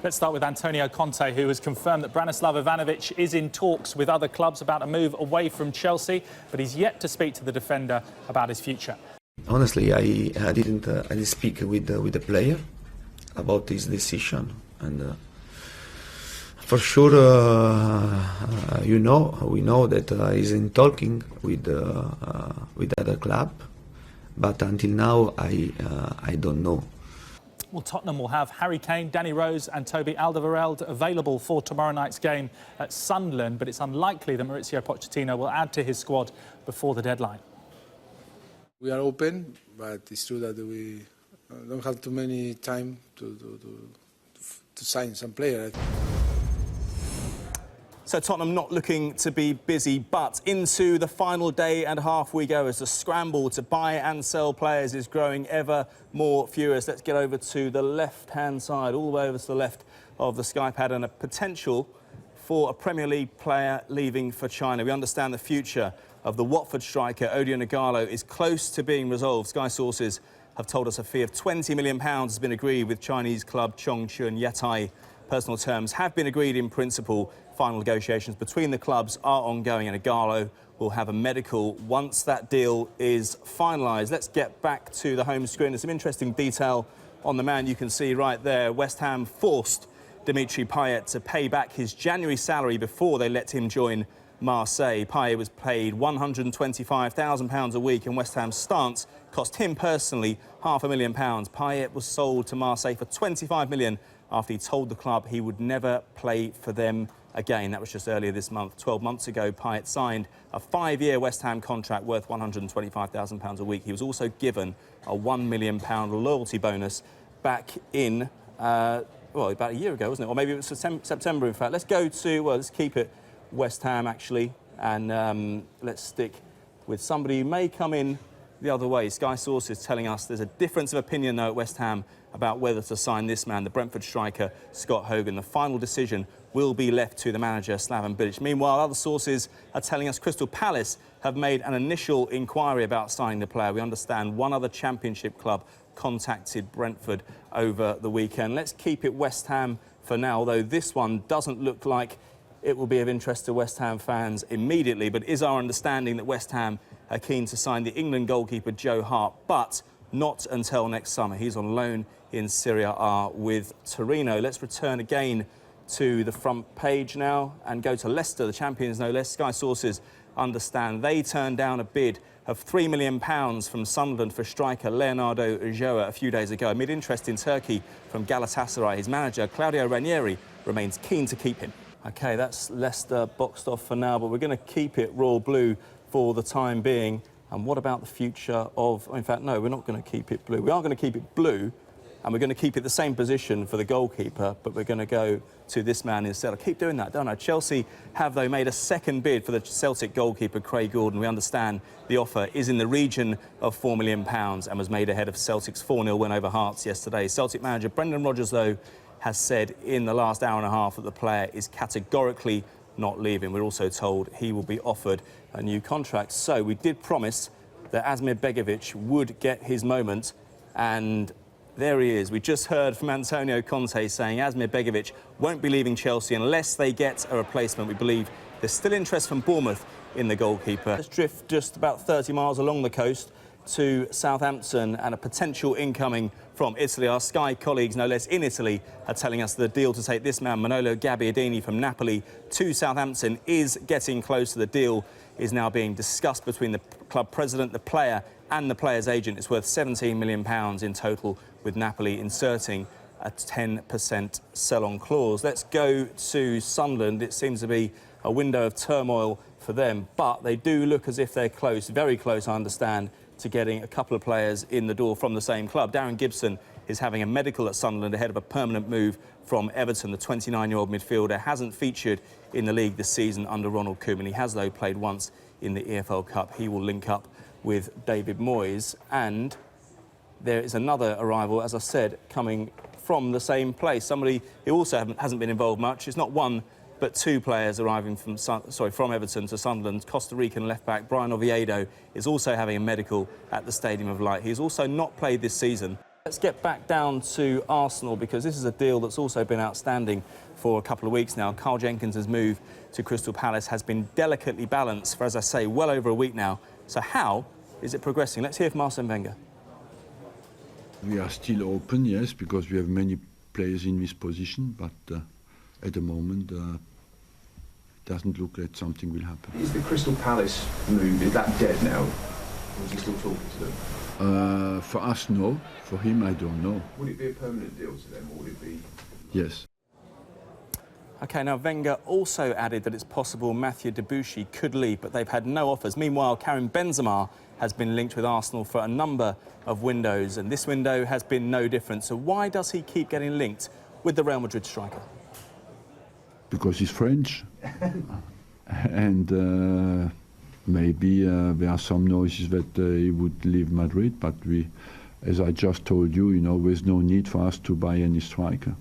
Let's start with Antonio Conte, who has confirmed that Branislav Ivanovic is in talks with other clubs about a move away from Chelsea, but he's yet to speak to the defender about his future. Honestly, I didn't speak with the player about his decision, and for sure, we know that he's in talking with other club, but until now, I don't know. Well, Tottenham will have Harry Kane, Danny Rose and Toby Alderweireld available for tomorrow night's game at Sunderland, but it's unlikely that Mauricio Pochettino will add to his squad before the deadline. We are open, but it's true that we don't have too many time to sign some player. So Tottenham not looking to be busy, but into the final day and a half we go as the scramble to buy and sell players is growing ever more furious. Let's get over to the left-hand side, all the way over to the left of the SkyPad, and a potential for a Premier League player leaving for China. We understand the future of the Watford striker Odion Ighalo is close to being resolved. Sky sources have told us a fee of £20 million has been agreed with Chinese club Chongqing Yatai. Personal terms have been agreed in principle. Final negotiations between the clubs are ongoing, and Ighalo will have a medical once that deal is finalised. Let's get back to the home screen. There's some interesting detail on the man you can see right there. West Ham forced Dimitri Payet to pay back his January salary before they let him join Marseille. Payet was paid £125,000 a week, and West Ham's stance cost him personally £500,000. Payet was sold to Marseille for £25 million after he told the club he would never play for them again. That was just earlier this month. 12 months ago, Payet signed a 5-year West Ham contract worth £125,000 a week. He was also given a £1 million loyalty bonus back in, well, about a year ago, wasn't it? Or maybe it was September, in fact. Let's go to, well, let's keep it West Ham, actually, and let's stick with somebody who may come in the other way. Sky sources telling us there's a difference of opinion, though, at West Ham about whether to sign this man, the Brentford striker, Scott Hogan. The final decision will be left to the manager, Slaven Bilic. Meanwhile, other sources are telling us Crystal Palace have made an initial inquiry about signing the player. We understand one other Championship club contacted Brentford over the weekend. Let's keep it West Ham for now, although this one doesn't look like it will be of interest to West Ham fans immediately, but is our understanding that West Ham are keen to sign the England goalkeeper Joe Hart, but not until next summer. He's on loan in Serie A with Torino. Let's return again to the front page now and go to Leicester, the champions no less. Sky sources understand they turned down a bid of £3 million from Sunderland for striker Leonardo Ulloa a few days ago amid interest in Turkey from Galatasaray. His manager, Claudio Ranieri, remains keen to keep him. OK, that's Leicester boxed off for now, but we're going to keep it royal blue for the time being. And what about the future of... In fact, no, we're not going to keep it blue. We are going to keep it blue, and we're going to keep it the same position for the goalkeeper, but we're going to go to this man instead. I keep doing that, don't I? Chelsea have, though, made a second bid for the Celtic goalkeeper, Craig Gordon. We understand the offer is in the region of £4 million and was made ahead of Celtic's 4-0 win over Hearts yesterday. Celtic manager Brendan Rodgers, though, has said in the last hour and a half that the player is categorically not leaving. We're also told he will be offered a new contract. So we did promise that Asmir Begovic would get his moment, and there he is. We just heard from Antonio Conte saying Asmir Begovic won't be leaving Chelsea unless they get a replacement. We believe there's still interest from Bournemouth in the goalkeeper. Let's drift just about 30 miles along the coast to Southampton and a potential incoming from Italy. Our Sky colleagues, no less in Italy, are telling us the deal to take this man, Manolo Gabbiadini, from Napoli to Southampton is getting close. The deal is now being discussed between the club president, the player and the player's agent. It's worth £17 million in total, with Napoli inserting a 10% sell-on clause. Let's go to Sunderland. It seems to be a window of turmoil for them, but they do look as if they're close, very close, I understand, to getting a couple of players in the door from the same club. Darren Gibson is having a medical at Sunderland ahead of a permanent move from Everton. The 29-year-old midfielder hasn't featured in the league this season under Ronald Koeman. He has, though, played once in the EFL Cup. He will link up with David Moyes. And there is another arrival, as I said, coming from the same place. Somebody who also hasn't been involved much. It's not one, but two players arriving from Everton to Sunderland. Costa Rican left-back Brian Oviedo is also having a medical at the Stadium of Light. He's also not played this season. Let's get back down to Arsenal, because this is a deal that's also been outstanding for a couple of weeks now. Carl Jenkins' move to Crystal Palace has been delicately balanced for, as I say, well over a week now. So how is it progressing? Let's hear from Arsene Wenger. We are still open, yes, because we have many players in this position, but at the moment it doesn't look like something will happen. Is the Crystal Palace move, is that dead now? Or is he still talking to them? For us, no. For him, I don't know. Would it be a permanent deal to them, or would it be? Yes. OK, now Wenger also added that it's possible Mathieu Debuchy could leave, but they've had no offers. Meanwhile, Karim Benzema has been linked with Arsenal for a number of windows, and this window has been no different. So why does he keep getting linked with the Real Madrid striker? Because he's French. And maybe there are some noises that he would leave Madrid, but we, as I just told you, you know, there's no need for us to buy any striker.